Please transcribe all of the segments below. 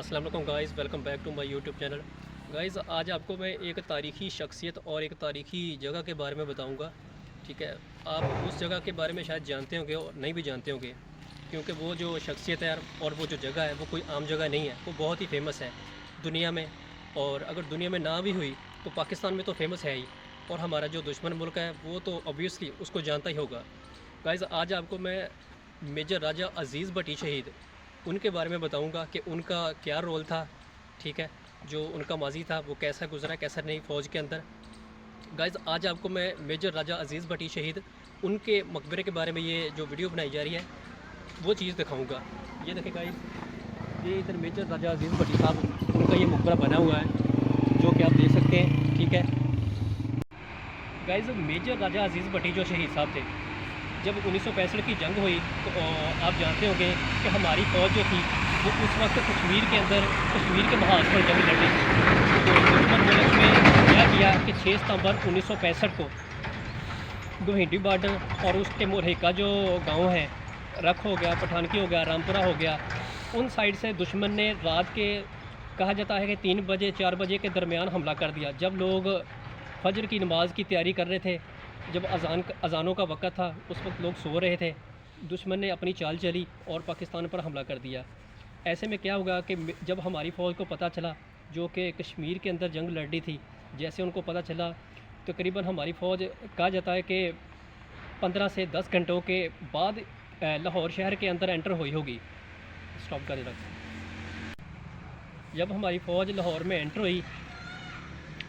अस्सलाम वालेकुम guys, welcome back to my YouTube channel. Guys, आज आपको मैं एक तारीख़ी शख्सियत और एक तारीख़ी जगह के बारे में बताऊंगा। ठीक है, आप उस जगह के बारे में शायद जानते होंगे और नहीं भी जानते होंगे, क्योंकि वो जो शख्सियत है और वो जो जगह है वो कोई आम जगह नहीं है, वो बहुत ही फेमस है दुनिया में। और अगर दुनिया में ना भी हुई तो पाकिस्तान में तो फेमस है ही, और हमारा जो दुश्मन मुल्क है वो तो ऑब्वियसली उसको जानता ही होगा। गाइज़, आज आपको मैं मेजर राजा अज़ीज़ भट्टी शहीद उनके बारे में बताऊंगा कि उनका क्या रोल था। ठीक है, जो उनका माजी था वो कैसा गुजरा कैसा नहीं फ़ौज के अंदर। गाइज़, आज आपको मैं मेजर राजा अज़ीज़ भट्टी शहीद उनके मकबरे के बारे में ये जो वीडियो बनाई जा रही है वो चीज़ दिखाऊंगा। ये देखें गाइज़, ये इधर मेजर राजा अज़ीज़ भट्टी साहब उनका ये मकबरा बना हुआ है, जो कि आप देख सकते हैं। ठीक है गाइज़, मेजर राजा अज़ीज़ भट्टी जो शहीद साहब थे, जब 1965 की जंग हुई तो आप जानते होंगे कि हमारी फ़ौज जो थी वो उस वक्त कश्मीर के अंदर कश्मीर के महाज पर जंग लड़ी। तो दुश्मन मुल्क में क्या किया कि 6 सितंबर 1965 को गोहिंडी बॉर्डर और उसके मुरहिका जो गांव है, रख हो गया, पठानकी हो गया, रामपुरा हो गया, उन साइड से दुश्मन ने रात के कहा जाता है कि 3 बजे 4 बजे के दरमियान हमला कर दिया। जब लोग फजर की नमाज़ की तैयारी कर रहे थे, जब अज़ानों का वक़्त था, उस वक्त लोग सो रहे थे, दुश्मन ने अपनी चाल चली और पाकिस्तान पर हमला कर दिया। ऐसे में क्या होगा कि जब हमारी फ़ौज को पता चला, जो कि कश्मीर के अंदर जंग लड़ रही थी, जैसे उनको पता चला तकरीबन हमारी फ़ौज कहा जाता है कि 15 से 10 घंटों के बाद लाहौर शहर के अंदर एंटर हुई होगी। स्टॉप कर रख। जब हमारी फ़ौज लाहौर में एंटर हुई,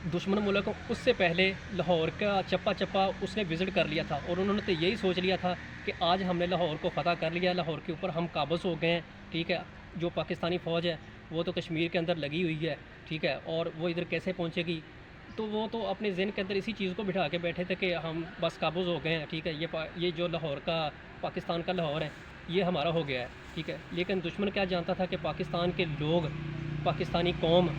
दुश्मन मुल्क उससे पहले लाहौर का चप्पा चप्पा उसने विज़िट कर लिया था, और उन्होंने तो यही सोच लिया था कि आज हमने लाहौर को फ़तह कर लिया, लाहौर के ऊपर हम काबज़ हो गए हैं। ठीक है, जो पाकिस्तानी फ़ौज है वो तो कश्मीर के अंदर लगी हुई है। ठीक है, और वो इधर कैसे पहुँचेगी, तो वो तो अपने ज़हन के अंदर इसी चीज़ को बिठा के बैठे थे कि हम बस काबज़ हो गए हैं। ठीक है, ये जो लाहौर का पाकिस्तान का लाहौर है ये हमारा हो गया है। ठीक है, लेकिन दुश्मन क्या जानता था कि पाकिस्तान के लोग, पाकिस्तानी कौम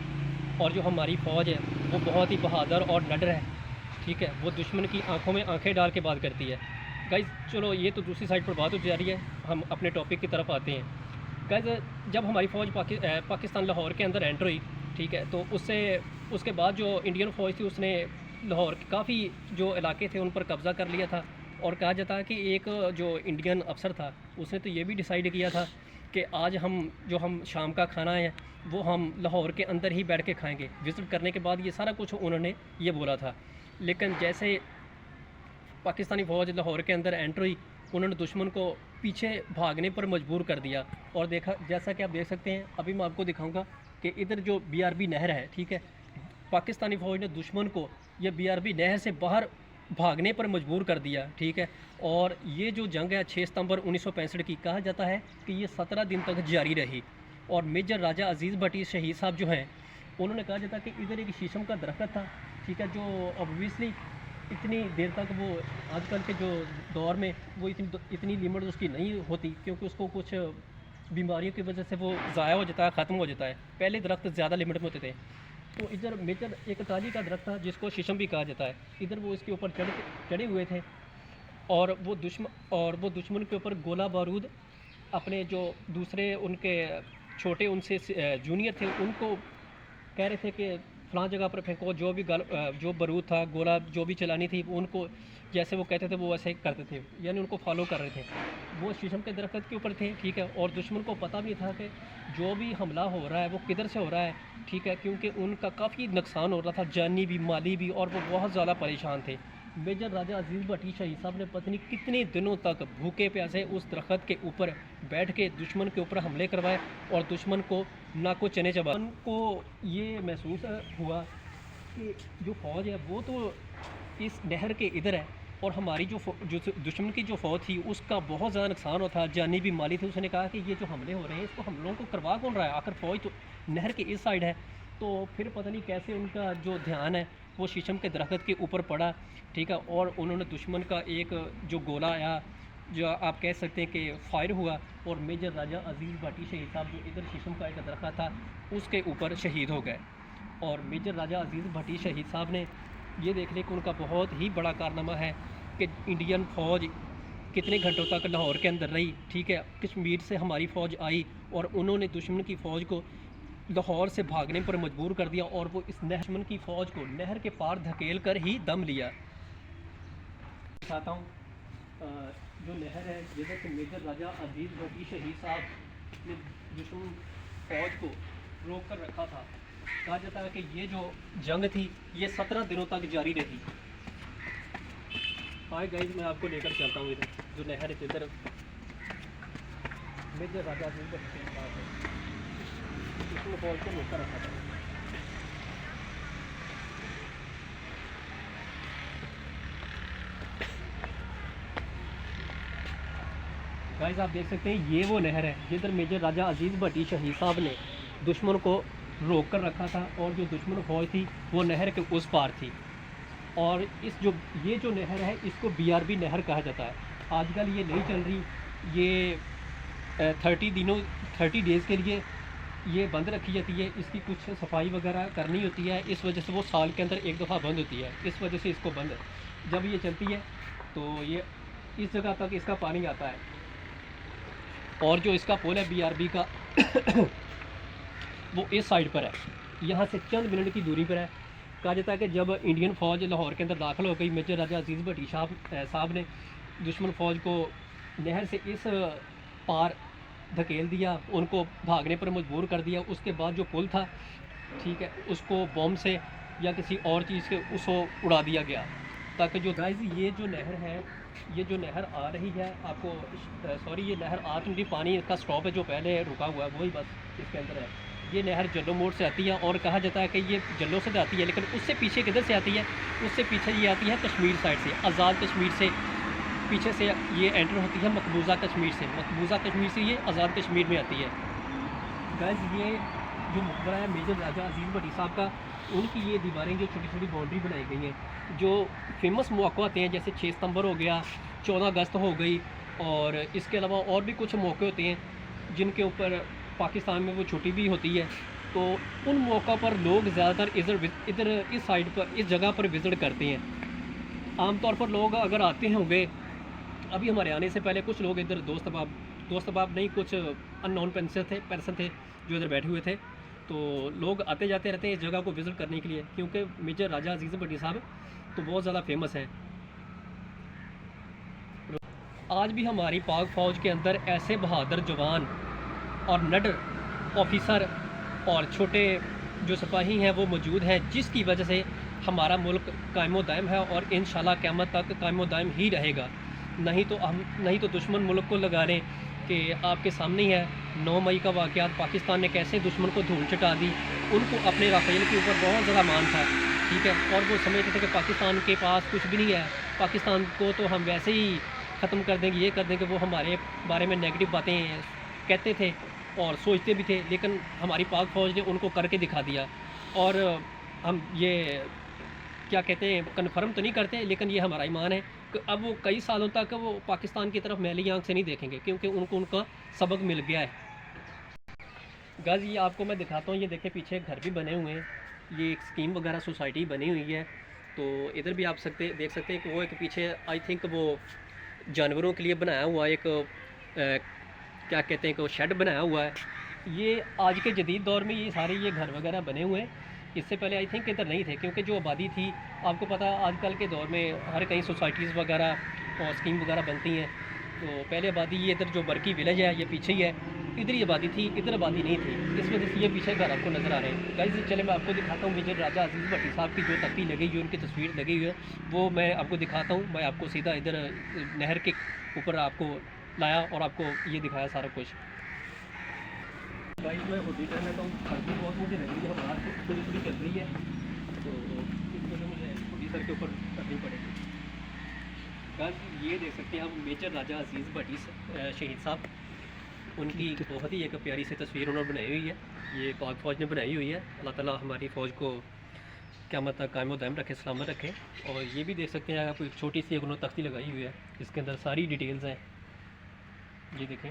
और जो हमारी फ़ौज है वो बहुत ही बहादुर और निडर है। ठीक है, वो दुश्मन की आंखों में आंखें डाल के बात करती है। गाइज़, चलो ये तो दूसरी साइड पर बात हो जा रही है, हम अपने टॉपिक की तरफ आते हैं। गाइज़, जब हमारी फ़ौज पाकिस्तान लाहौर के अंदर एंटर हुई, ठीक है, तो उसके बाद जो इंडियन फ़ौज थी उसने लाहौर के काफ़ी जो इलाके थे उन पर कब्ज़ा कर लिया था। और कहा जाता है कि एक जो इंडियन अफसर था उसने तो ये भी डिसाइड किया था कि आज हम शाम का खाना है वो हम लाहौर के अंदर ही बैठ के खाएंगे। विज़िट करने के बाद ये सारा कुछ उन्होंने ये बोला था, लेकिन जैसे पाकिस्तानी फ़ौज लाहौर के अंदर एंटर हुई, उन्होंने दुश्मन को पीछे भागने पर मजबूर कर दिया। और देखा, जैसा कि आप देख सकते हैं, अभी मैं आपको दिखाऊंगा कि इधर जो BRB नहर है, ठीक है, पाकिस्तानी फ़ौज ने दुश्मन को ये BRB नहर से बाहर भागने पर मजबूर कर दिया। ठीक है, और ये जो जंग है 6 सितंबर 1965 की, कहा जाता है कि ये 17 दिन तक जारी रही। और मेजर राजा अज़ीज़ भट्टी शहीद साहब जो हैं, उन्होंने कहा जाता है कि इधर एक शीशम का दरख्त था। ठीक है, जो ऑब्वियसली इतनी देर तक वो आजकल के जो दौर में वो इतनी लिमिट उसकी नहीं होती, क्योंकि उसको कुछ बीमारियों की वजह से वो ज़ाया हो जाता है, ख़त्म हो जाता है। पहले दरख्त ज़्यादा लिमिट में होते थे। तो इधर मेजर एक ताजी का दरख्त था जिसको शीशम भी कहा जाता है, इधर वो इसके ऊपर चढ़े हुए थे। और वो दुश्मन के ऊपर गोला बारूद अपने जो दूसरे उनके छोटे उनसे जूनियर थे उनको कह रहे थे कि फ़लाँ जगह पर फेंको, जो बारूद था, गोला जो भी चलानी थी, उनको जैसे वो कहते थे वो वैसे करते थे, यानी उनको फॉलो कर रहे थे। वो शीशम के दरख्त के ऊपर थे। ठीक है, और दुश्मन को पता भी था कि जो भी हमला हो रहा है वो किधर से हो रहा है। ठीक है, क्योंकि उनका काफ़ी नुकसान हो रहा था, जानी भी माली भी, और वो बहुत ज़्यादा परेशान थे। मेजर राजा अज़ीज़ भट्टी शहीद साहब ने पता नहीं कितने दिनों तक भूखे प्यासे उस दरख्त के ऊपर बैठ के दुश्मन के ऊपर हमले करवाए और दुश्मन को नाको चने चबा। उनको ये महसूस हुआ कि जो फ़ौज है वो तो इस नहर के इधर है, और हमारी जो दुश्मन की जो फ़ौज थी उसका बहुत ज़्यादा नुकसान होता है, जानी भी माली थी। उसने कहा कि ये जो हमले हो रहे हैं इसको हम लोगों को करवा कौन रहा है, आखिर फ़ौज तो नहर के इस साइड है। तो फिर पता नहीं कैसे उनका जो ध्यान है वो शीशम के दरख्त के ऊपर पड़ा। ठीक है, और उन्होंने दुश्मन का एक जो गोला आया, जो आप कह सकते हैं कि फायर हुआ, और मेजर राजा अज़ीज़ भट्टी शहीद साहब जो इधर शीशम का एक दरख्त था उसके ऊपर शहीद हो गए। और मेजर राजा अज़ीज़ भट्टी शहीद साहब ने ये देखने को उनका बहुत ही बड़ा कारनामा है कि इंडियन फ़ौज कितने घंटों तक लाहौर के अंदर रही। ठीक है, कश्मीर से हमारी फ़ौज आई और उन्होंने दुश्मन की फ़ौज को लाहौर से भागने पर मजबूर कर दिया और वो इस दुश्मन की फ़ौज को नहर के पार धकेल कर ही दम लिया। दिखाता हूँ जो नहर है जिधर से मेजर राजा अजीज़ भट्टी शहीद साहब ने दुश्मन फ़ौज को रोक कर रखा था। कहा जाता है कि ये जो जंग थी ये 17 दिनों तक जारी रही। हाय गाइस, मैं आपको लेकर चलता हूँ इधर जो नहर है इधर मेजर राजा अजीज़ भट्टी शहीद साहब है दुश्मन फ़ौज को रोक कर रखा था। गाइस आप देख सकते हैं ये वो नहर है जिधर मेजर राजा अजीज़ भट्टी शहीद साहब ने दुश्मन को रोक कर रखा था और जो दुश्मन फ़ौज थी वो नहर के उस पार थी। और ये जो नहर है इसको BRB नहर कहा जाता है। आजकल ये नहीं चल रही, ये 30 डेज़ के लिए ये बंद रखी जाती है। इसकी कुछ सफाई वगैरह करनी होती है, इस वजह से वो साल के अंदर एक दफ़ा बंद होती है, इस वजह से इसको बंद जब ये चलती है तो ये इस जगह तक इसका पानी आता है। और जो इसका पुल है BRB का वो इस साइड पर है, यहाँ से चंद मिनट की दूरी पर है। कहा जाता है कि जब इंडियन फ़ौज लाहौर के अंदर दाखिल हो गई, मेजर राजा अजीज़ भट्टी साहब ने दुश्मन फ़ौज को नहर से इस पार धकेल दिया, उनको भागने पर मजबूर कर दिया। उसके बाद जो पुल था, ठीक है, उसको बम से या किसी और चीज़ से उसको उड़ा दिया गया ताकि जो गाइस ये जो नहर है, ये जो नहर आ रही है आपको सॉरी ये नहर आ तो नहीं, पानी का स्टॉप है जो पहले रुका हुआ है वही बस इसके अंदर है। ये नहर जल्लो मोड़ से आती है और कहा जाता है कि ये जल्लो से आती है, लेकिन उससे पीछे किधर से आती है, उससे पीछे ये आती है कश्मीर साइड से, आज़ाद कश्मीर से पीछे से ये एंटर होती है मकबूजा कश्मीर से। मकबूजा कश्मीर से ये आज़ाद कश्मीर में आती है। गाइस ये जो मकबरा है मेजर राजा अजीज़ भट्टी साहब का, उनकी ये दीवारें जो छोटी छोटी बाउंड्री बनाई गई हैं जो फेमस मौक़े होते हैं, जैसे 6 सितंबर हो गया, 14 अगस्त हो गई, और इसके अलावा और भी कुछ मौके होते हैं जिनके ऊपर पाकिस्तान में वो छुट्टी भी होती है। तो उन मौक़ों पर लोग ज़्यादातर इधर इस साइड पर, इस जगह पर विज़िट करते हैं। आमतौर पर लोग अगर आते होंगे, अभी हमारे आने से पहले कुछ लोग इधर दोस्त अहबाब नहीं, कुछ अननोन पर्सन थे जो इधर बैठे हुए थे। तो लोग आते जाते रहते हैं इस जगह को विज़िट करने के लिए, क्योंकि मेजर राजा अजीज़ भट्टी साहब तो बहुत ज़्यादा फेमस है। आज भी हमारी पाक फ़ौज के अंदर ऐसे बहादुर जवान और नडर ऑफिसर और छोटे जो सिपाही हैं वो मौजूद हैं, जिसकी वजह से हमारा मुल्क कायमो दायम है और इंशाल्लाह क़यामत तक कायमो दायम ही रहेगा। नहीं तो दुश्मन मुल्क को लगा लें कि आपके सामने ही है 9 मई का वाक़यात, पाकिस्तान ने कैसे दुश्मन को धूल चटा दी। उनको अपने राफ़ेल के ऊपर बहुत ज़्यादा मान था, ठीक है, और वो समझते थे कि पाकिस्तान के पास कुछ भी नहीं है, पाकिस्तान को तो हम वैसे ही ख़त्म कर देंगे, ये कर देंगे। वो हमारे बारे में नेगेटिव बातें कहते थे और सोचते भी थे, लेकिन हमारी पाक फ़ौज ने उनको करके दिखा दिया। और हम ये क्या कहते हैं, कन्फर्म तो नहीं करते, लेकिन ये हमारा ईमान है कि अब वो कई सालों तक वो पाकिस्तान की तरफ मैली आंख से नहीं देखेंगे, क्योंकि उनको उनका सबक मिल गया है। गाइस ये आपको मैं दिखाता हूँ, ये देखें पीछे घर भी बने हुए हैं, ये एक स्कीम वगैरह सोसाइटी बनी हुई है। तो इधर भी आप देख सकते हैं कि वो एक पीछे आई थिंक वो जानवरों के लिए बनाया हुआ एक क्या कहते हैं कि शेड बनाया हुआ है। ये आज के जदीद दौर में ये सारे ये घर वगैरह बने हुए हैं, इससे पहले आई थिंक इधर नहीं थे, क्योंकि जो आबादी थी आपको पता आजकल के दौर में हर कहीं सोसाइटीज़ वगैरह और स्कीम वगैरह बनती हैं। तो पहले आबादी ये इधर जो बरकी विलेज है ये पीछे ही है, इधर ही आबादी थी, इधर आबादी नहीं थी, इस वजह से ये पीछे घर आपको नज़र आ रहे हैं। गाइस चले मैं आपको दिखाता हूँ मेजर राजा अजीज़ भट्टी साहब की जो तख्ती लगी हुई, उनकी तस्वीर लगी हुई है, वो मैं आपको दिखाता हूँ। मैं आपको सीधा इधर नहर के ऊपर आपको लाया और आपको ये दिखाया सारा कुछ। गाइस मैं होती कर लेता हूँ, सर्दी बहुत मुझे लग रही है, बाहर थोड़ी थोड़ी चल रही है, तो इस वजह मुझे होती सर के ऊपर करनी पड़ेगी। गाइस ये देख सकते हैं आप मेजर राजा अजीज़ भट्टी शहीद साहब, उनकी बहुत ही एक प्यारी सी तस्वीर उन्होंने बनाई हुई है, ये पाक फ़ौज ने बनाई हुई है। अल्लाह ताला हमारी फ़ौज को क़यामत तक कायम दायम रखे, सलामत रखे। और ये भी देख सकते हैं आप छोटी सी एक उन्होंने तख्ती लगाई हुई है, इसके अंदर सारी डिटेल्स हैं, ये देखें।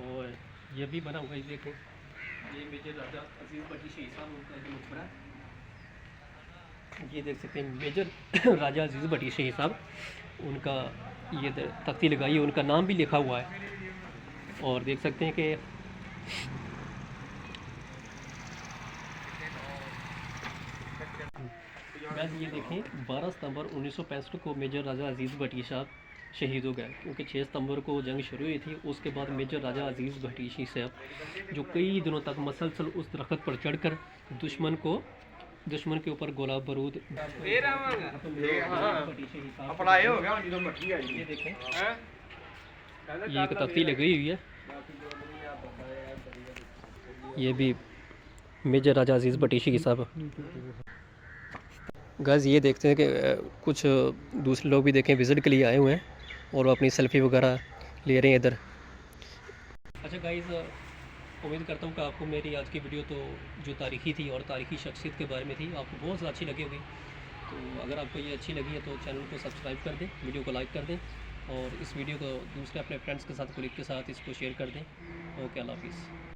और ये भी बना हुआ है, देखें ये मेजर राजा अजीज़ भट्टी शहीद साहब उनका जो मकबरा, ये देख सकते हैं मेजर राजा अजीज़ भट्टी शहीद साहब, उनका ये तख्ती लगाई है, उनका नाम भी लिखा हुआ है। और देख सकते हैं कि गाइस ये देखें 12 सितंबर 1965 को मेजर राजा अजीज़ भट्टी साहब शहीद हो गए, क्योंकि 6 सितंबर को जंग शुरू हुई थी। उसके बाद मेजर राजा अजीज़ भट्टी साहब जो कई दिनों तक मसलसल उस दरख्त पर चढ़कर दुश्मन के ऊपर गोला बारूद ये देखें, ये एक तख्ती लगी हुई है, ये भी मेजर राजा अजीज़ भट्टी साहब। गाइस ये देखते हैं कि कुछ दूसरे लोग भी देखें विज़िट के लिए आए हुए हैं और वो अपनी सेल्फ़ी वगैरह ले रहे हैं इधर। अच्छा गाइस, उम्मीद करता हूँ कि आपको मेरी आज की वीडियो तो जो तारीख़ी थी और तारीख़ी शख्सियत के बारे में थी, आपको बहुत ज़्यादा अच्छी लगी होगी। तो अगर आपको ये अच्छी लगी है तो चैनल को सब्सक्राइब कर दें, वीडियो को लाइक कर दें और इस वीडियो को दूसरे अपने फ्रेंड्स के साथ, कोलीग के साथ इसको शेयर कर दें। ओके, अल्लाह हाफ़िज़।